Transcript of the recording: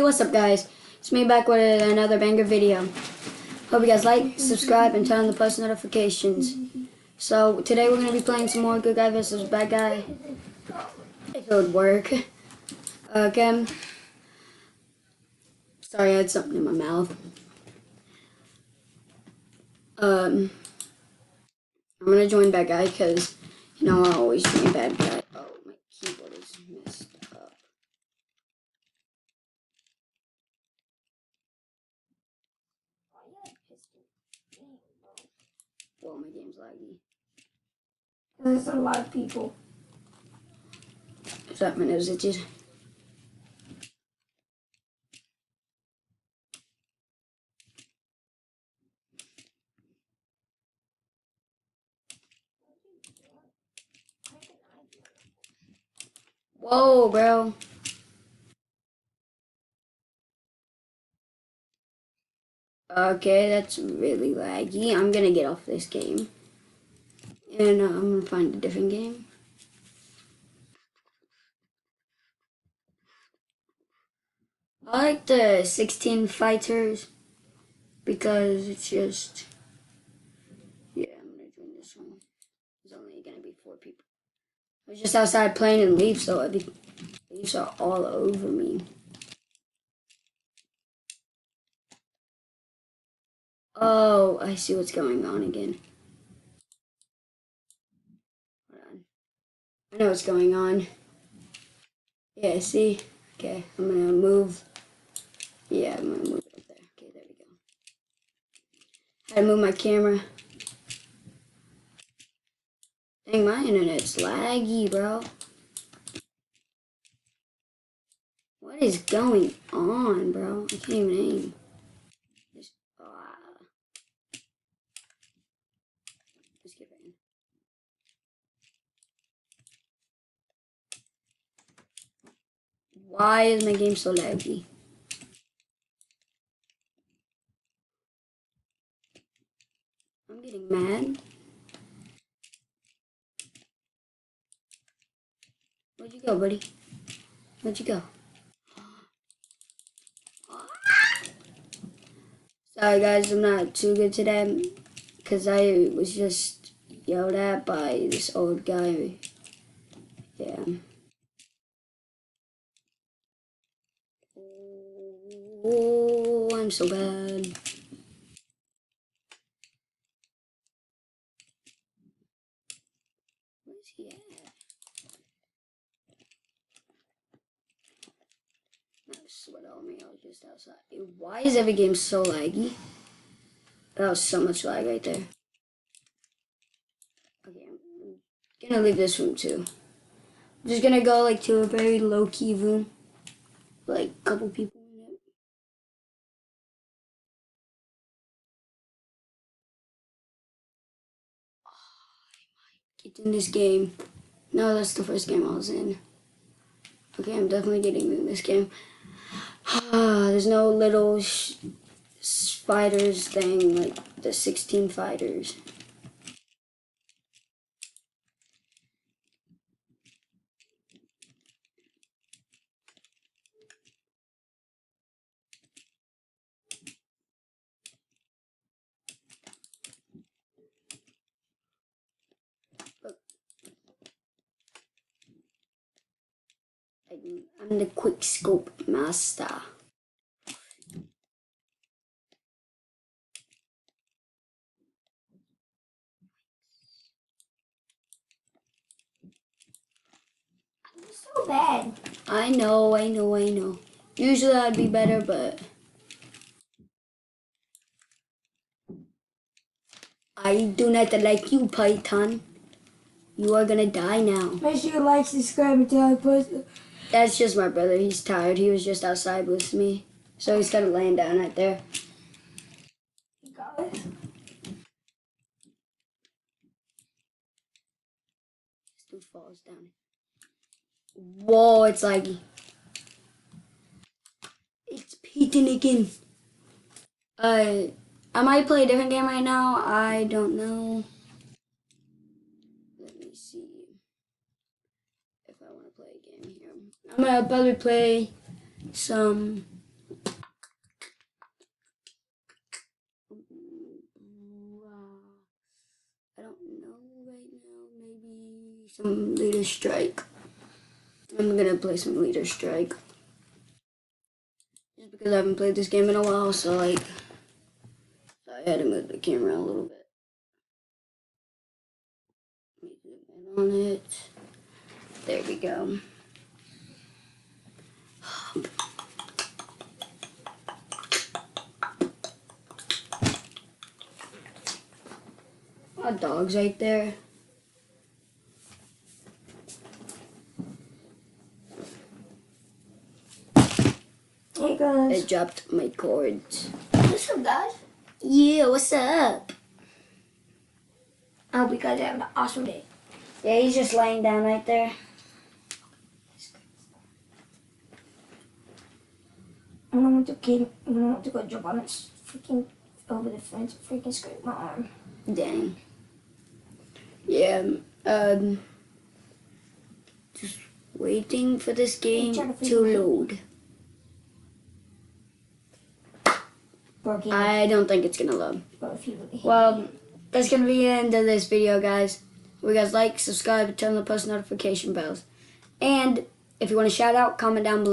what's up guys? It's me back with another banger video. Hope you guys like, subscribe, and turn on the post notifications. So today we're going to be playing some more Good Guy vs. Bad Guy. If it would work. Okay. Sorry, I had something in my mouth. I'm going to join Bad Guy because, you know, I always join Bad Guy. Oh, my keyboard is messed up. Whoa, my game's laggy. There's a lot of people. Is that my nose itches? Whoa, bro. Okay, that's really laggy. I'm gonna get off this game. And I'm gonna find a different game. I like the 16 fighters because it's just, yeah, I'm gonna join this one. There's only gonna be 4 people. I was just outside playing in leaves, so the leaves are all over me. Oh, I see what's going on again. Hold on. I know what's going on. Yeah, see? Okay, I'm gonna move. Yeah, I'm gonna move it up there. Okay, there we go. How to move my camera. Dang, my internet's laggy, bro. What is going on, bro? I can't even aim. Just, Let's get in. Why is my game so laggy? I'm getting mad. Where'd you go, buddy? Where'd you go? Sorry guys, I'm not too good today because I was just yelled at by this old guy. Yeah. Oh, I'm so bad. Where's he at? Sweat on me, I was just outside. Why is every game so laggy? That was so much lag right there. Okay, I'm gonna leave this room too. I'm just gonna go like to a very low-key room. Like a couple people in it. Get in this game. No, that's the first game I was in. Okay, I'm definitely getting in this game. There's no little fighters thing like the 16 fighters. I'm the quick scope master. So bad. I know. Usually I'd be better, but I do not like you, Python. You are gonna die now. Make sure you like, subscribe, and tell the post. That's just my brother. He's tired. He was just outside with me. So he's kind of laying down right there. Guys. This dude falls down. Whoa, it's laggy. It's peaking again. I might play a different game right now. I don't know. Let me see if I want to play a game here. I'm gonna probably play some some Leader Strike. I'm gonna play some Leader Strike. Just because I haven't played this game in a while, so like, I had to move the camera a little bit. Let me zoom in on it. There we go. My dog's right there. Hey guys. I dropped my cords. What's up, guys? Yeah, what's up? I hope you guys are having an awesome day. Yeah, he's just laying down right there. I want to go jump on this freaking over the fence and freaking scrape my arm. Dang. Yeah, just waiting for this game to load. I don't think it's gonna load. Well, that's gonna be the end of this video, guys. Hope you guys like, subscribe, and turn on the post notification bells. And if you want to shout out, comment down below.